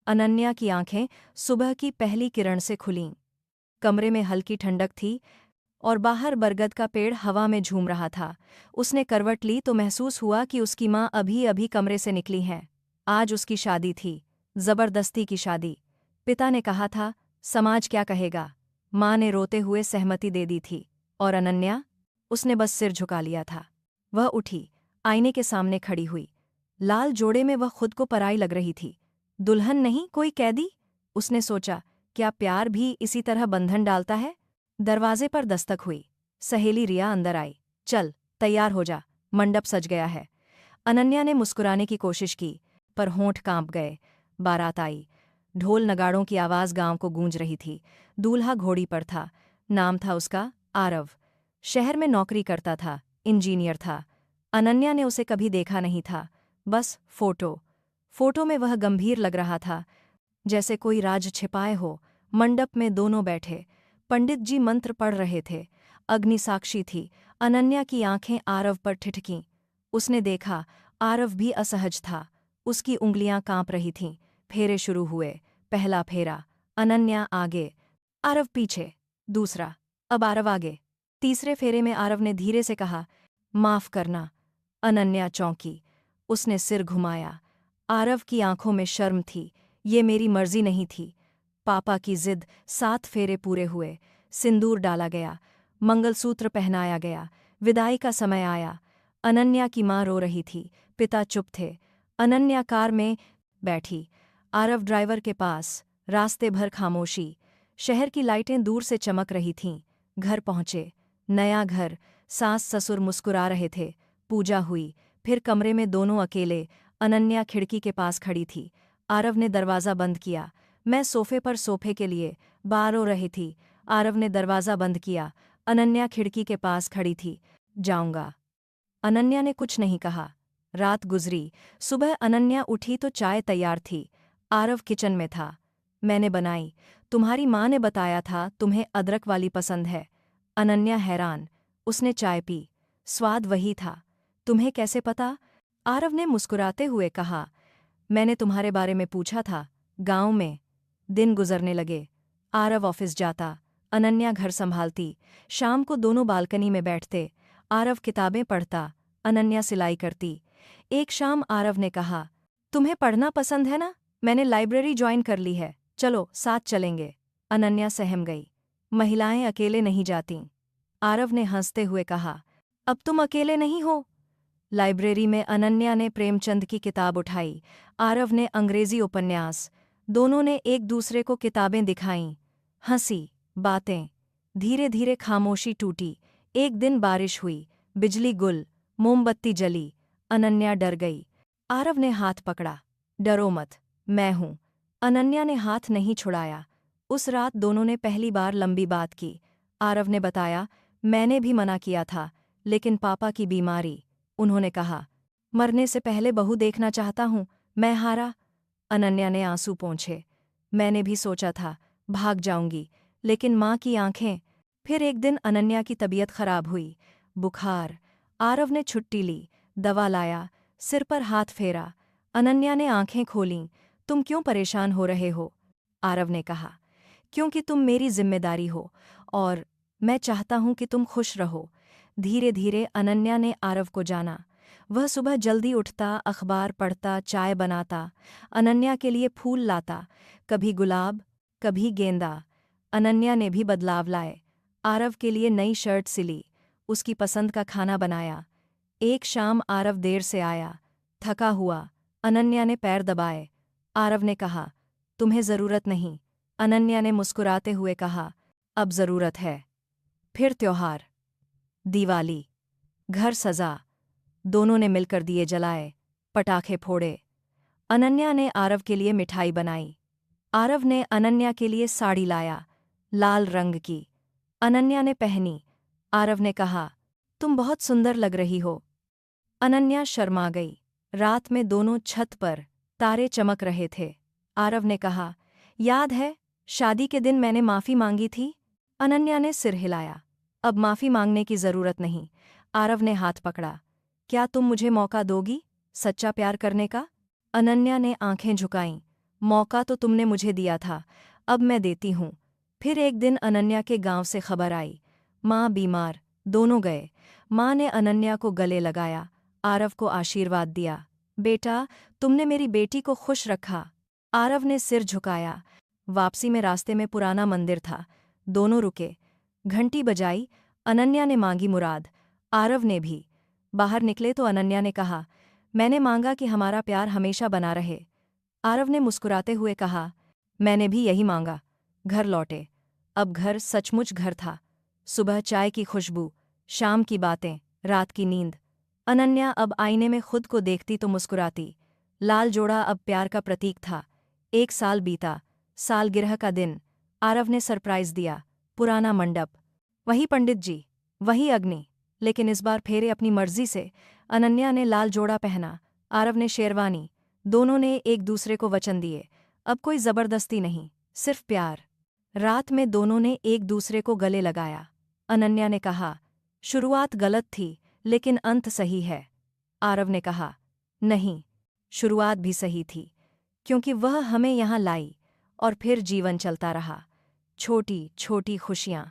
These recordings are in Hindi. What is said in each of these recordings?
अनन्या की आंखें सुबह की पहली किरण से खुलीं। कमरे में हल्की ठंडक थी और बाहर बरगद का पेड़ हवा में झूम रहा था। उसने करवट ली तो महसूस हुआ कि उसकी माँ अभी अभी कमरे से निकली हैं। आज उसकी शादी थी, जबरदस्ती की शादी। पिता ने कहा था, समाज क्या कहेगा। माँ ने रोते हुए सहमति दे दी थी। और अनन्या? उसने बस सिर झुका लिया था। वह उठी, आईने के सामने खड़ी हुई। लाल जोड़े में वह खुद को पराई लग रही थी। दुल्हन नहीं, कोई कैदी। उसने सोचा, क्या प्यार भी इसी तरह बंधन डालता है। दरवाजे पर दस्तक हुई। सहेली रिया अंदर आई। चल, तैयार हो जा, मंडप सज गया है। अनन्या ने मुस्कुराने की कोशिश की, पर होंठ कांप गए। बारात आई। ढोल नगाड़ों की आवाज़ गांव को गूंज रही थी। दूल्हा घोड़ी पर था। नाम था उसका आरव। शहर में नौकरी करता था, इंजीनियर था। अनन्या ने उसे कभी देखा नहीं था, बस फोटो में वह गंभीर लग रहा था, जैसे कोई राज छिपाए हो। मंडप में दोनों बैठे। पंडित जी मंत्र पढ़ रहे थे। अग्नि साक्षी थी। अनन्या की आंखें आरव पर ठिठकीं। उसने देखा, आरव भी असहज था। उसकी उंगलियां कांप रही थीं। फेरे शुरू हुए। पहला फेरा, अनन्या आगे, आरव पीछे। दूसरा, अब आरव आगे। तीसरे फेरे में आरव ने धीरे से कहा, माफ करना। अनन्या चौंकी। उसने सिर घुमाया। आरव की आंखों में शर्म थी। ये मेरी मर्जी नहीं थी। पापा की जिद। 7 फेरे पूरे हुए। सिंदूर डाला गया। मंगलसूत्र पहनाया गया। विदाई का समय आया। अनन्या की माँ रो रही थी। पिता चुप थे। अनन्या कार में बैठी। आरव ड्राइवर के पास। रास्ते भर खामोशी। शहर की लाइटें दूर से चमक रही थीं। घर पहुंचे। नया घर। सास ससुर मुस्कुरा रहे थे। पूजा हुई। फिर कमरे में दोनों अकेले। अनन्या खिड़की के पास खड़ी थी। आरव ने दरवाज़ा बंद किया। मैं सोफे के लिए बाहर रो रही थी। आरव ने दरवाज़ा बंद किया। अनन्या खिड़की के पास खड़ी थी। जाऊंगा। अनन्या ने कुछ नहीं कहा। रात गुजरी। सुबह अनन्या उठी तो चाय तैयार थी। आरव किचन में था। मैंने बनाई। तुम्हारी माँ ने बताया था तुम्हें अदरक वाली पसंद है। अनन्या हैरान। उसने चाय पी। स्वाद वही था। तुम्हें कैसे पता? आरव ने मुस्कुराते हुए कहा, मैंने तुम्हारे बारे में पूछा था, गांव में। दिन गुजरने लगे। आरव ऑफिस जाता। अनन्या घर संभालती। शाम को दोनों बालकनी में बैठते। आरव किताबें पढ़ता। अनन्या सिलाई करती। एक शाम आरव ने कहा, तुम्हें पढ़ना पसंद है ना? मैंने लाइब्रेरी ज्वाइन कर ली है, चलो साथ चलेंगे। अनन्या सहम गई। महिलाएं अकेले नहीं जातीं। आरव ने हंसते हुए कहा, अब तुम अकेले नहीं हो। लाइब्रेरी में अनन्या ने प्रेमचंद की किताब उठाई। आरव ने अंग्रेजी उपन्यास। दोनों ने एक दूसरे को किताबें दिखाईं। हंसी, बातें। धीरे धीरे खामोशी टूटी। एक दिन बारिश हुई। बिजली गुल। मोमबत्ती जली। अनन्या डर गई। आरव ने हाथ पकड़ा। डरो मत, मैं हूं। अनन्या ने हाथ नहीं छुड़ाया। उस रात दोनों ने पहली बार लंबी बात की। आरव ने बताया, मैंने भी मना किया था, लेकिन पापा की बीमारी। उन्होंने कहा, मरने से पहले बहू देखना चाहता हूं, मैं हारा। अनन्या ने आंसू पोंछे। मैंने भी सोचा था, भाग जाऊंगी, लेकिन माँ की आंखें। फिर एक दिन अनन्या की तबीयत खराब हुई। बुखार। आरव ने छुट्टी ली। दवा लाया। सिर पर हाथ फेरा। अनन्या ने आंखें खोलीं। तुम क्यों परेशान हो रहे हो? आरव ने कहा, क्योंकि तुम मेरी जिम्मेदारी हो, और मैं चाहता हूं कि तुम खुश रहो। धीरे धीरे अनन्या ने आरव को जाना। वह सुबह जल्दी उठता, अखबार पढ़ता, चाय बनाता। अनन्या के लिए फूल लाता, कभी गुलाब, कभी गेंदा। अनन्या ने भी बदलाव लाए। आरव के लिए नई शर्ट सिली। उसकी पसंद का खाना बनाया। एक शाम आरव देर से आया, थका हुआ। अनन्या ने पैर दबाए। आरव ने कहा, तुम्हें ज़रूरत नहीं। अनन्या ने मुस्कुराते हुए कहा, अब ज़रूरत है। फिर त्योहार। दिवाली। घर सजा। दोनों ने मिलकर दिए जलाए, पटाखे फोड़े। अनन्या ने आरव के लिए मिठाई बनाई। आरव ने अनन्या के लिए साड़ी लाया, लाल रंग की। अनन्या ने पहनी। आरव ने कहा, तुम बहुत सुंदर लग रही हो। अनन्या शर्मा गई। रात में दोनों छत पर, तारे चमक रहे थे। आरव ने कहा, याद है, शादी के दिन मैंने माफ़ी मांगी थी? अनन्या ने सिर हिलाया। अब माफ़ी मांगने की ज़रूरत नहीं। आरव ने हाथ पकड़ा। क्या तुम मुझे मौका दोगी, सच्चा प्यार करने का? अनन्या ने आंखें झुकाईं। मौका तो तुमने मुझे दिया था, अब मैं देती हूँ। फिर एक दिन अनन्या के गांव से खबर आई, माँ बीमार। दोनों गए। माँ ने अनन्या को गले लगाया, आरव को आशीर्वाद दिया। बेटा, तुमने मेरी बेटी को खुश रखा। आरव ने सिर झुकाया। वापसी में रास्ते में पुराना मंदिर था। दोनों रुके। घंटी बजाई। अनन्या ने मांगी मुराद, आरव ने भी। बाहर निकले तो अनन्या ने कहा, मैंने मांगा कि हमारा प्यार हमेशा बना रहे। आरव ने मुस्कुराते हुए कहा, मैंने भी यही मांगा। घर लौटे। अब घर सचमुच घर था। सुबह चाय की खुशबू, शाम की बातें, रात की नींद। अनन्या अब आईने में खुद को देखती तो मुस्कुराती। लाल जोड़ा अब प्यार का प्रतीक था। 1 साल बीता। सालगिरह का दिन। आरव ने सरप्राइज दिया। पुराना मंडप, वही पंडित जी, वही अग्नि। लेकिन इस बार फेरे अपनी मर्जी से। अनन्या ने लाल जोड़ा पहना, आरव ने शेरवानी। दोनों ने एक दूसरे को वचन दिए, अब कोई जबरदस्ती नहीं, सिर्फ प्यार। रात में दोनों ने एक दूसरे को गले लगाया। अनन्या ने कहा, शुरुआत गलत थी, लेकिन अंत सही है। आरव ने कहा, नहीं, शुरुआत भी सही थी, क्योंकि वह हमें यहाँ लाई। और फिर जीवन चलता रहा। छोटी छोटी खुशियाँ,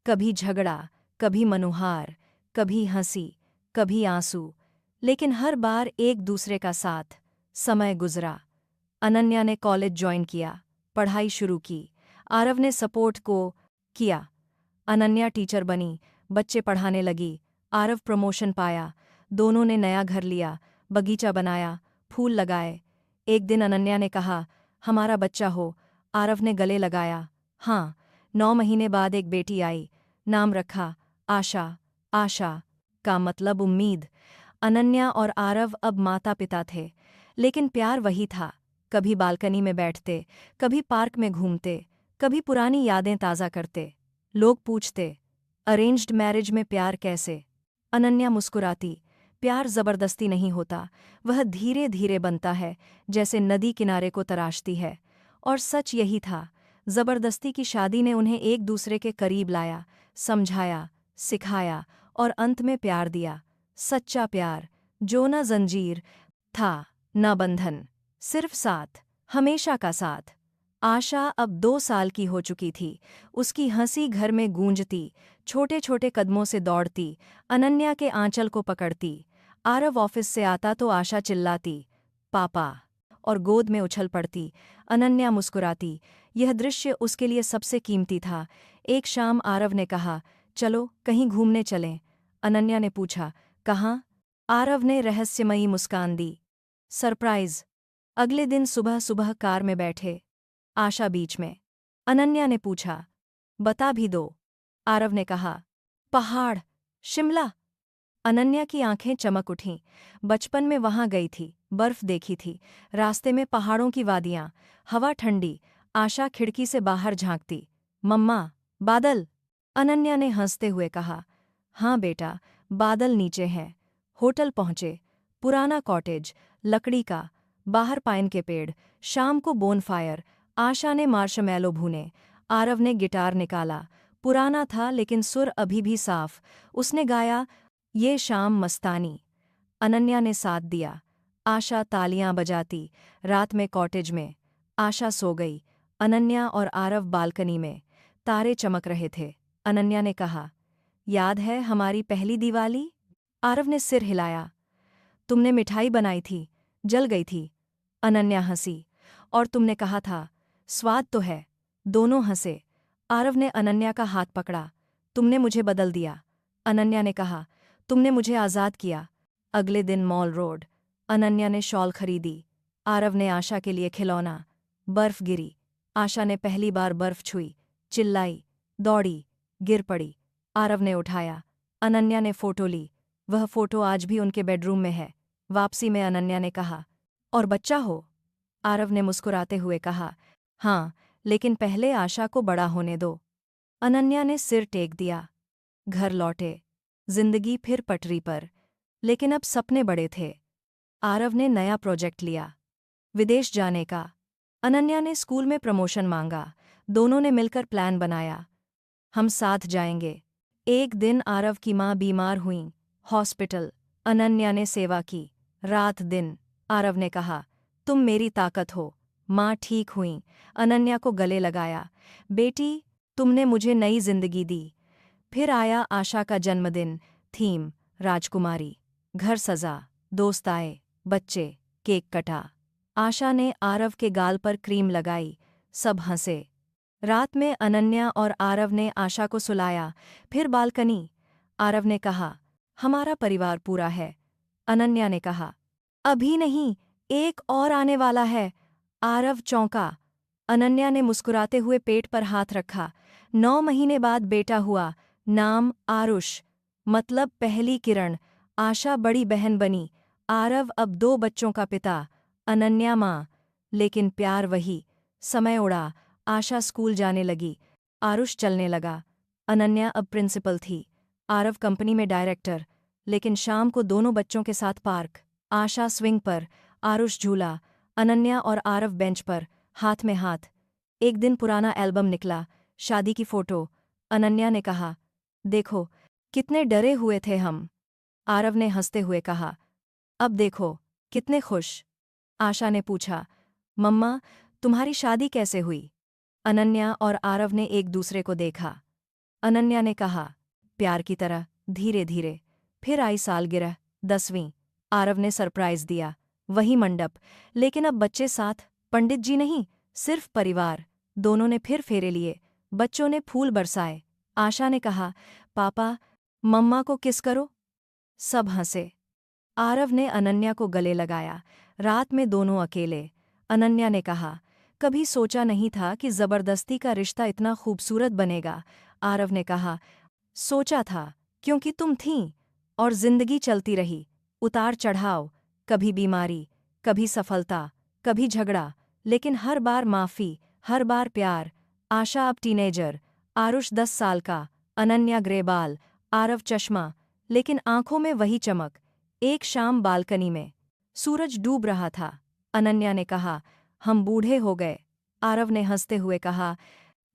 कभी झगड़ा, कभी मनुहार, कभी हंसी, कभी आंसू, लेकिन हर बार एक दूसरे का साथ। समय गुजरा। अनन्या ने कॉलेज ज्वाइन किया, पढ़ाई शुरू की। आरव ने सपोर्ट को किया। अनन्या टीचर बनी, बच्चे पढ़ाने लगी। आरव प्रमोशन पाया। दोनों ने नया घर लिया, बगीचा बनाया, फूल लगाए। एक दिन अनन्या ने कहा, हमारा बच्चा हो। आरव ने गले लगाया, हाँ। 9 महीने बाद एक बेटी आई। नाम रखा आशा। आशा का मतलब उम्मीद। अनन्या और आरव अब माता पिता थे, लेकिन प्यार वही था। कभी बालकनी में बैठते, कभी पार्क में घूमते, कभी पुरानी यादें ताज़ा करते। लोग पूछते, अरेंज्ड मैरिज में प्यार कैसे? अनन्या मुस्कुराती, प्यार जबरदस्ती नहीं होता, वह धीरे धीरे बनता है, जैसे नदी किनारे को तराशती है। और सच यही था। जबरदस्ती की शादी ने उन्हें एक दूसरे के करीब लाया, समझाया, सिखाया और अंत में प्यार दिया। सच्चा प्यार, जो न जंजीर था, न बंधन, सिर्फ साथ, हमेशा का साथ। आशा अब 2 साल की हो चुकी थी। उसकी हंसी घर में गूंजती, छोटे छोटे कदमों से दौड़ती, अनन्या के आंचल को पकड़ती। आरव ऑफिस से आता तो आशा चिल्लाती, पापा, और गोद में उछल पड़ती। अनन्या मुस्कुराती। यह दृश्य उसके लिए सबसे कीमती था। एक शाम आरव ने कहा, चलो कहीं घूमने चलें। अनन्या ने पूछा, कहाँ? आरव ने रहस्यमयी मुस्कान दी, सरप्राइज। अगले दिन सुबह सुबह कार में बैठे, आशा बीच में। अनन्या ने पूछा, बता भी दो। आरव ने कहा, पहाड़, शिमला। अनन्या की आंखें चमक उठीं। बचपन में वहां गई थी, बर्फ देखी थी, रास्ते में पहाड़ों की वादियां, हवा ठंडी। आशा खिड़की से बाहर झांकती, मम्मा, बादल। अनन्या ने हंसते हुए कहा, हाँ बेटा, बादल नीचे हैं। होटल पहुंचे। पुराना कॉटेज, लकड़ी का, बाहर पाइन के पेड़, शाम को बोनफायर। आशा ने मार्शमैलो भूने, आरव ने गिटार निकाला। पुराना था लेकिन सुर अभी भी साफ। उसने गाया, ये शाम मस्तानी। अनन्या ने साथ दिया। आशा तालियां बजाती। रात में कॉटेज में आशा सो गई। अनन्या और आरव बालकनी में। तारे चमक रहे थे। अनन्या ने कहा, याद है हमारी पहली दिवाली? आरव ने सिर हिलाया। तुमने मिठाई बनाई थी, जल गई थी। अनन्या हंसी। और तुमने कहा था, स्वाद तो है। दोनों हंसे। आरव ने अनन्या का हाथ पकड़ा, तुमने मुझे बदल दिया। अनन्या ने कहा, तुमने मुझे आज़ाद किया। अगले दिन मॉल रोड। अनन्या ने शॉल खरीदी। आरव ने आशा के लिए खिलौना। बर्फ गिरी। आशा ने पहली बार बर्फ छुई, चिल्लाई, दौड़ी, गिर पड़ी। आरव ने उठाया। अनन्या ने फोटो ली। वह फोटो आज भी उनके बेडरूम में है। वापसी में अनन्या ने कहा, और बच्चा हो? आरव ने मुस्कुराते हुए कहा, हाँ, लेकिन पहले आशा को बड़ा होने दो। अनन्या ने सिर टेक दिया। घर लौटे। जिंदगी फिर पटरी पर, लेकिन अब सपने बड़े थे। आरव ने नया प्रोजेक्ट लिया, विदेश जाने का। अनन्या ने स्कूल में प्रमोशन मांगा। दोनों ने मिलकर प्लान बनाया, हम साथ जाएंगे। एक दिन आरव की माँ बीमार हुई, हॉस्पिटल। अनन्या ने सेवा की, रात दिन। आरव ने कहा, तुम मेरी ताकत हो। माँ ठीक हुई। अनन्या को गले लगाया। बेटी, तुमने मुझे नई जिंदगी दी। फिर आया आशा का जन्मदिन। थीम राजकुमारी। घर सजा, दोस्त आए, बच्चे, केक कटा। आशा ने आरव के गाल पर क्रीम लगाई। सब हंसे। रात में अनन्या और आरव ने आशा को सुलाया। फिर बालकनी। आरव ने कहा, हमारा परिवार पूरा है। अनन्या ने कहा, अभी नहीं, एक और आने वाला है। आरव चौंका। अनन्या ने मुस्कुराते हुए पेट पर हाथ रखा। 9 महीने बाद बेटा हुआ। नाम आरुष, मतलब पहली किरण। आशा बड़ी बहन बनी। आरव अब 2 बच्चों का पिता। अनन्या माँ। लेकिन प्यार वही। समय उड़ा। आशा स्कूल जाने लगी। आरुष चलने लगा। अनन्या अब प्रिंसिपल थी। आरव कंपनी में डायरेक्टर। लेकिन शाम को दोनों बच्चों के साथ पार्क। आशा स्विंग पर, आरुष झूला। अनन्या और आरव बेंच पर, हाथ में हाथ। एक दिन पुराना एल्बम निकला, शादी की फोटो। अनन्या ने कहा, देखो, कितने डरे हुए थे हम। आरव ने हंसते हुए कहा, अब देखो, कितने खुश। आशा ने पूछा, मम्मा, तुम्हारी शादी कैसे हुई? अनन्या और आरव ने एक दूसरे को देखा। अनन्या ने कहा, प्यार की तरह, धीरे धीरे। फिर आई सालगिरह, 10वीं। आरव ने सरप्राइज दिया, वही मंडप। लेकिन अब बच्चे साथ, पंडित जी नहीं, सिर्फ परिवार। दोनों ने फिर फेरे लिए। बच्चों ने फूल बरसाए। आशा ने कहा, पापा, मम्मा को किस करो। सब हंसे। आरव ने अनन्या को गले लगाया। रात में दोनों अकेले। अनन्या ने कहा, कभी सोचा नहीं था कि जबरदस्ती का रिश्ता इतना खूबसूरत बनेगा। आरव ने कहा, सोचा था, क्योंकि तुम थीं। और जिंदगी चलती रही, उतार चढ़ाव, कभी बीमारी, कभी सफलता, कभी झगड़ा, लेकिन हर बार माफी, हर बार प्यार। आशा अब टीनेजर। आरुष 10 साल का। अनन्या ग्रे बाल। आरव चश्मा। लेकिन आंखों में वही चमक। एक शाम बालकनी में सूरज डूब रहा था। अनन्या ने कहा, हम बूढ़े हो गए। आरव ने हंसते हुए कहा,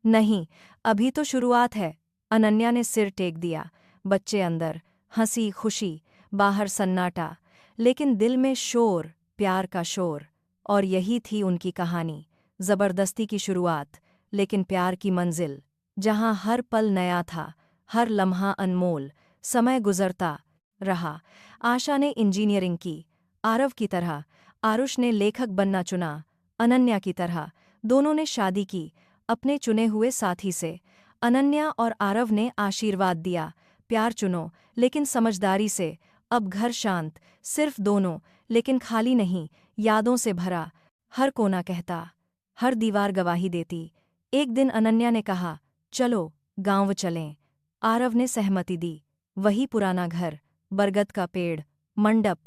नहीं, अभी तो शुरुआत है। अनन्या ने सिर टेक दिया। बच्चे अंदर, हंसी खुशी, बाहर सन्नाटा, लेकिन दिल में शोर, प्यार का शोर। और यही थी उनकी कहानी। जबरदस्ती की शुरुआत, लेकिन प्यार की मंजिल, जहां हर पल नया था, हर लम्हा अनमोल। समय गुजरता रहा। आशा ने इंजीनियरिंग की, आरव की तरह। आरुष ने लेखक बनना चुना, अनन्या की तरह। दोनों ने शादी की, अपने चुने हुए साथी से। अनन्या और आरव ने आशीर्वाद दिया, प्यार चुनो, लेकिन समझदारी से। अब घर शांत, सिर्फ दोनों, लेकिन खाली नहीं, यादों से भरा। हर कोना कहता, हर दीवार गवाही देती। एक दिन अनन्या ने कहा, चलो, गांव चलें। आरव ने सहमति दी। वही पुराना घर, बरगद का पेड़, मंडप।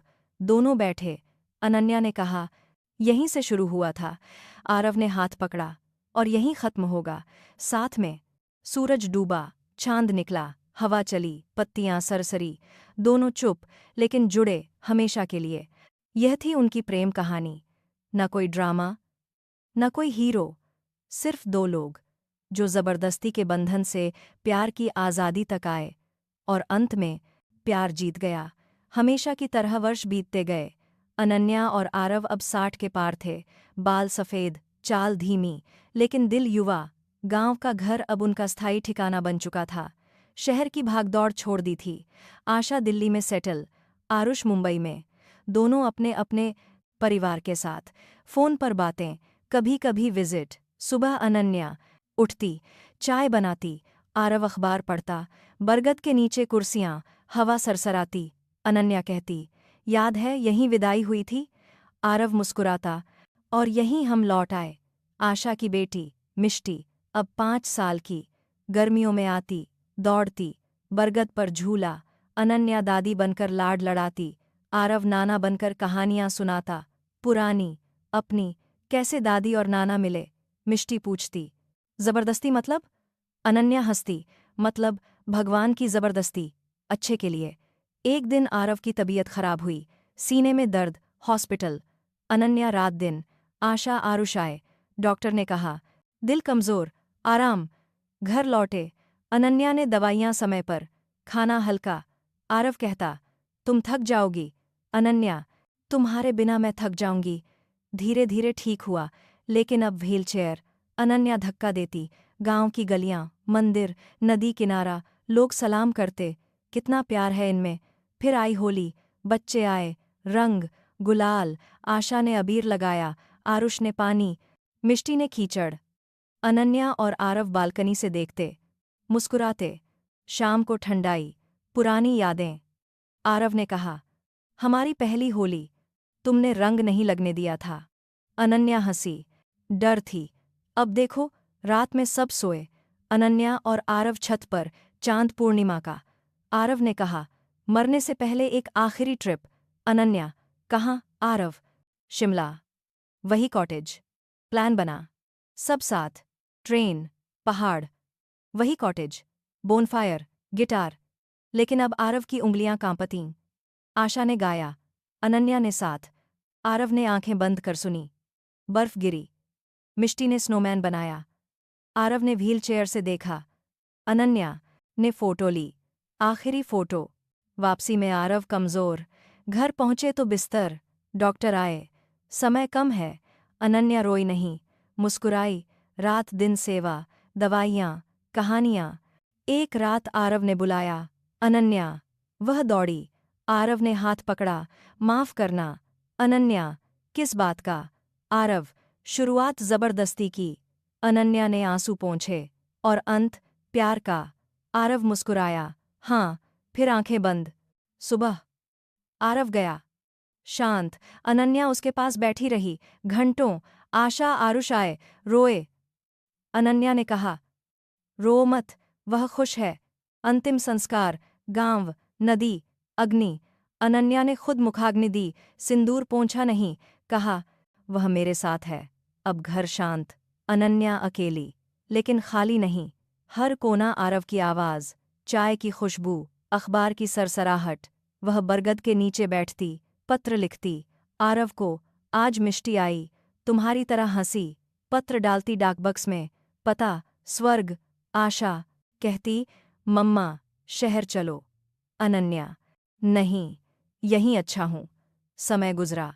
दोनों बैठे। अनन्या ने कहा, यहीं से शुरू हुआ था। आरव ने हाथ पकड़ा, और यहीं खत्म होगा, साथ में। सूरज डूबा, चांद निकला, हवा चली, पत्तियां सरसरी। दोनों चुप, लेकिन जुड़े, हमेशा के लिए। यह थी उनकी प्रेम कहानी। न कोई ड्रामा, न कोई हीरो, सिर्फ 2 लोग, जो जबरदस्ती के बंधन से प्यार की आज़ादी तक आए। और अंत में प्यार जीत गया। हमेशा की तरह वर्ष बीतते गए। अनन्या और आरव अब 60 के पार थे। बाल सफ़ेद, चाल धीमी, लेकिन दिल युवा। गांव का घर अब उनका स्थायी ठिकाना बन चुका था। शहर की भागदौड़ छोड़ दी थी। आशा दिल्ली में सेटल, आरुष मुंबई में। दोनों अपने अपने परिवार के साथ। फ़ोन पर बातें, कभी कभी विजिट। सुबह अनन्या उठती, चाय बनाती, आरव अखबार पढ़ता। बरगद के नीचे कुर्सियां, हवा सरसराती। अनन्या कहती, याद है यहीं विदाई हुई थी? आरव मुस्कुराता, और यहीं हम लौट आए। आशा की बेटी मिष्टी, अब 5 साल की। गर्मियों में आती, दौड़ती, बरगद पर झूला। अनन्या दादी बनकर लाड लड़ाती, आरव नाना बनकर कहानियां सुनाता। पुरानी, अपनी, कैसे दादी और नाना मिले? मिष्टी पूछती। जबरदस्ती मतलब? अनन्या हंसती, मतलब भगवान की जबरदस्ती, अच्छे के लिए। एक दिन आरव की तबीयत खराब हुई, सीने में दर्द, हॉस्पिटल। अनन्या रात दिन। आशा आरुष आए। डॉक्टर ने कहा, दिल कमज़ोर, आराम। घर लौटे। अनन्या ने दवाइयाँ समय पर, खाना हल्का। आरव कहता, तुम थक जाओगी। अनन्या, तुम्हारे बिना मैं थक जाऊंगी। धीरे धीरे ठीक हुआ, लेकिन अब व्हीलचेयर। अनन्या धक्का देती। गांव की गलियां, मंदिर, नदी किनारा, लोग सलाम करते। कितना प्यार है इनमें। फिर आई होली। बच्चे आए। रंग, गुलाल। आशा ने अबीर लगाया, आरुष ने पानी, मिष्टी ने कीचड़। अनन्या और आरव बालकनी से देखते, मुस्कुराते। शाम को ठंडाई, पुरानी यादें। आरव ने कहा, हमारी पहली होली, तुमने रंग नहीं लगने दिया था। अनन्या हंसी। डर थी। अब देखो, रात में सब सोए। अनन्या और आरव छत पर, चांद पूर्णिमा का। आरव ने कहा, मरने से पहले एक आखिरी ट्रिप। अनन्या, कहाँ? आरव, शिमला। वही कॉटेज। प्लान बना। सब साथ। ट्रेन, पहाड़, वही कॉटेज। Bonfire, guitar. लेकिन अब आरव की उंगलियां कांपतीं। आशा ने गाया, अनन्या ने साथ। आरव ने आंखें बंद कर सुनी। बर्फ गिरी। मिष्टी ने स्नोमैन बनाया। आरव ने व्हीलचेयर से देखा। अनन्या ने फोटो ली। आखिरी फोटो। वापसी में आरव कमजोर। घर पहुंचे तो बिस्तर। डॉक्टर आए। समय कम है। अनन्या रोई नहीं, मुस्कुराई। रात दिन सेवा, दवाइयाँ, कहानियाँ। एक रात आरव ने बुलाया, अनन्या। वह दौड़ी। आरव ने हाथ पकड़ा, माफ करना। अनन्या, किस बात का? आरव, शुरुआत जबरदस्ती की। अनन्या ने आंसू पोंछे। और अंत, प्यार का। आरव मुस्कुराया, हाँ। फिर आंखें बंद। सुबह। आरव गया। शांत। अनन्या उसके पास बैठी रही, घंटों। आशा आरुष आए, रोए। अनन्या ने कहा, रो मत, वह खुश है। अंतिम संस्कार, गांव, नदी, अग्नि। अनन्या ने खुद मुखाग्नि दी, सिंदूर पोंछा नहीं, कहा, वह मेरे साथ है। अब घर शांत। अनन्या अकेली, लेकिन खाली नहीं। हर कोना आरव की आवाज़, चाय की खुशबू, अखबार की सरसराहट। वह बरगद के नीचे बैठती, पत्र लिखती। आरव को, आज मिष्टी आई, तुम्हारी तरह हंसी। पत्र डालती डाकबक्स में, पता, स्वर्ग। आशा कहती, मम्मा, शहर चलो। अनन्या, नहीं, यहीं अच्छा हूँ। समय गुजरा।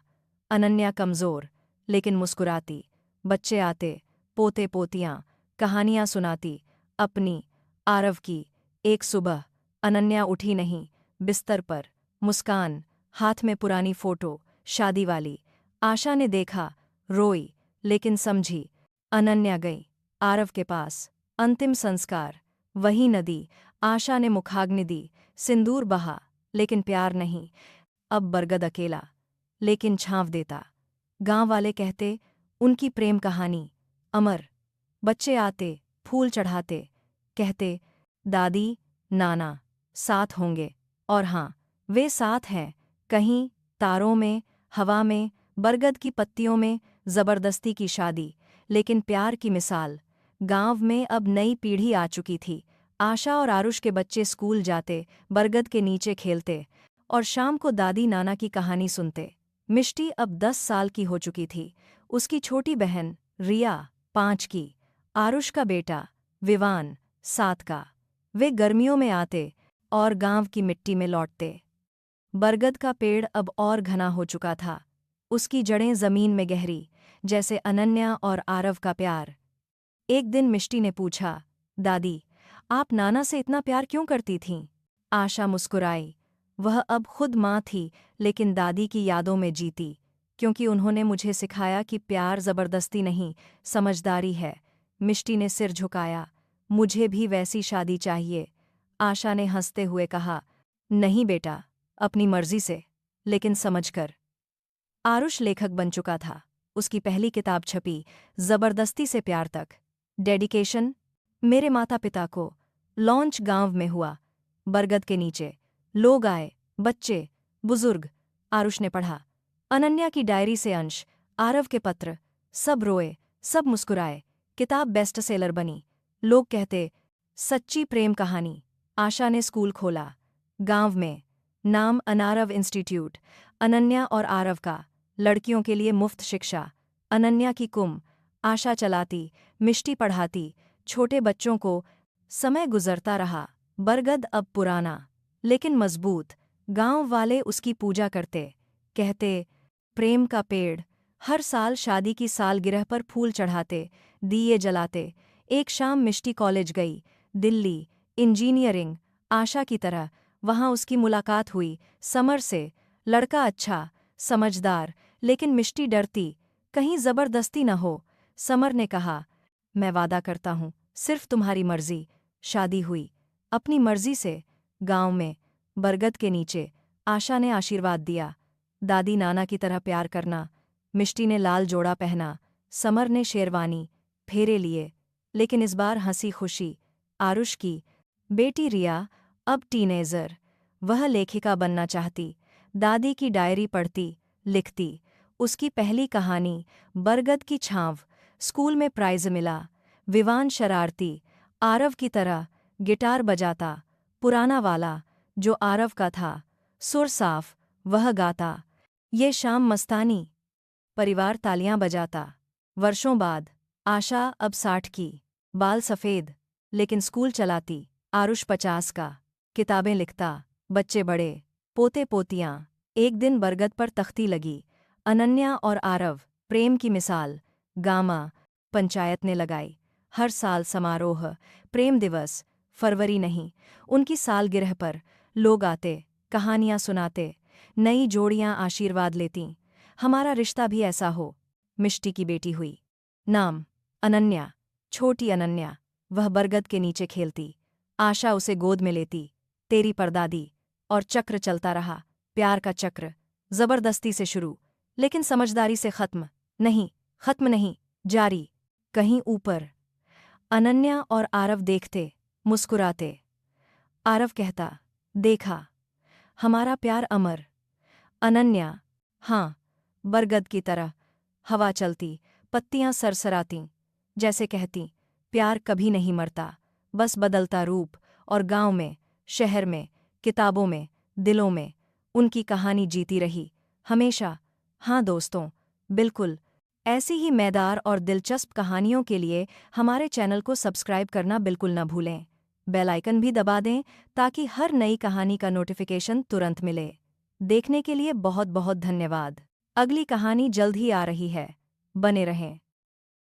अनन्या कमज़ोर, लेकिन मुस्कुराती। बच्चे आते, पोते पोतियाँ, कहानियाँ सुनाती। अपनी, आरव की। एक सुबह, अनन्या उठी नहीं, बिस्तर पर, मुस्कान, हाथ में पुरानी फोटो, शादी वाली। आशा ने देखा, रोई, लेकिन समझी। अनन्या गई, आरव के पास। अंतिम संस्कार, वही नदी। आशा ने मुखाग्नि दी, सिंदूर बहा, लेकिन प्यार नहीं। अब बरगद अकेला, लेकिन छांव देता। गांव वाले कहते, उनकी प्रेम कहानी अमर। बच्चे आते, फूल चढ़ाते, कहते, दादी, नाना, साथ होंगे। और हाँ, वे साथ हैं, कहीं, तारों में, हवा में, बरगद की पत्तियों में। जबरदस्ती की शादी, लेकिन प्यार की मिसाल। गांव में अब नई पीढ़ी आ चुकी थी। आशा और आरुष के बच्चे स्कूल जाते, बरगद के नीचे खेलते, और शाम को दादी नाना की कहानी सुनते। मिष्टी अब 10 साल की हो चुकी थी। उसकी छोटी बहन, रिया, 5 की। आरुष का बेटा, विवान, 7 का। वे गर्मियों में आते और गांव की मिट्टी में लौटते। बरगद का पेड़ अब और घना हो चुका था। उसकी जड़ें जमीन में गहरी, जैसे अनन्या और आरव का प्यार। एक दिन मिष्टी ने पूछा, दादी, आप नाना से इतना प्यार क्यों करती थीं? आशा मुस्कुराई। वह अब खुद माँ थी, लेकिन दादी की यादों में जीती, क्योंकि उन्होंने मुझे सिखाया कि प्यार जबरदस्ती नहीं, समझदारी है। मिष्टी ने सिर झुकाया, मुझे भी वैसी शादी चाहिए। आशा ने हंसते हुए कहा, नहीं बेटा, अपनी मर्जी से, लेकिन समझकर। आरुष लेखक बन चुका था। उसकी पहली किताब छपी, जबरदस्ती से प्यार तक। डेडिकेशन, मेरे माता पिता को। लॉन्च गांव में हुआ, बरगद के नीचे। लोग आए, बच्चे, बुजुर्ग। आरुष ने पढ़ा। अनन्या की डायरी से अंश, आरव के पत्र। सब रोए, सब मुस्कुराए। किताब बेस्ट सेलर बनी। लोग कहते, सच्ची प्रेम कहानी। आशा ने स्कूल खोला, गांव में। नाम अनारव इंस्टीट्यूट। अनन्या और आरव का, लड़कियों के लिए मुफ्त शिक्षा। अनन्या की कुम, आशा चलाती, मिष्टी पढ़ाती, छोटे बच्चों को। समय गुजरता रहा। बरगद अब पुराना, लेकिन मजबूत। गांव वाले उसकी पूजा करते, कहते, प्रेम का पेड़, हर साल शादी की सालगिरह पर फूल चढ़ाते, दिए जलाते। एक शाम मिष्टी कॉलेज गई, दिल्ली, इंजीनियरिंग, आशा की तरह। वहाँ उसकी मुलाकात हुई, समर से। लड़का अच्छा, समझदार, लेकिन मिष्टी डरती, कहीं जबरदस्ती न हो। समर ने कहा, मैं वादा करता हूँ, सिर्फ तुम्हारी मर्जी। शादी हुई, अपनी मर्जी से। गांव में, बरगद के नीचे, आशा ने आशीर्वाद दिया, दादी नाना की तरह प्यार करना। मिष्टी ने लाल जोड़ा पहना, समर ने शेरवानी, फेरे लिए। लेकिन इस बार हंसी खुशी। आरुष की बेटी रिया, अब टीनेजर, वह लेखिका बनना चाहती। दादी की डायरी पढ़ती, लिखती। उसकी पहली कहानी, बरगद की छांव, स्कूल में प्राइज मिला। विवान शरारती, आरव की तरह, गिटार बजाता, पुराना वाला, जो आरव का था। सुर साफ, वह गाता। ये शाम मस्तानी, परिवार तालियां बजाता। वर्षों बाद, आशा अब 60 की, बाल सफ़ेद, लेकिन स्कूल चलाती। आरुष 50 का, किताबें लिखता। बच्चे बड़े, पोते पोतियां। एक दिन बरगद पर तख्ती लगी, अनन्या और आरव, प्रेम की मिसाल। गामा, पंचायत ने लगाई। हर साल समारोह, प्रेम दिवस, फरवरी नहीं, उनकी सालगिरह पर। लोग आते, कहानियां सुनाते, नई जोड़ियां आशीर्वाद लेतीं। हमारा रिश्ता भी ऐसा हो। मिष्टी की बेटी हुई। नाम, अनन्या, छोटी अनन्या। वह बरगद के नीचे खेलती, आशा उसे गोद में लेती। तेरी परदादी। और चक्र चलता रहा, प्यार का चक्र। जबरदस्ती से शुरू, लेकिन समझदारी से खत्म। नहीं, खत्म नहीं, जारी। कहीं ऊपर, अनन्या और आरव देखते, मुस्कुराते। आरव कहता, देखा, हमारा प्यार अमर। अनन्या, हाँ, बरगद की तरह। हवा चलती, पत्तियां सरसरातीं, जैसे कहती, प्यार कभी नहीं मरता, बस बदलता रूप। और गांव में, शहर में, किताबों में, दिलों में, उनकी कहानी जीती रही, हमेशा। हाँ दोस्तों, बिल्कुल। ऐसी ही मज़ेदार और दिलचस्प कहानियों के लिए हमारे चैनल को सब्सक्राइब करना बिल्कुल न भूलें। बेल आइकन भी दबा दें ताकि हर नई कहानी का नोटिफिकेशन तुरंत मिले। देखने के लिए बहुत बहुत धन्यवाद। अगली कहानी जल्द ही आ रही है, बने रहें।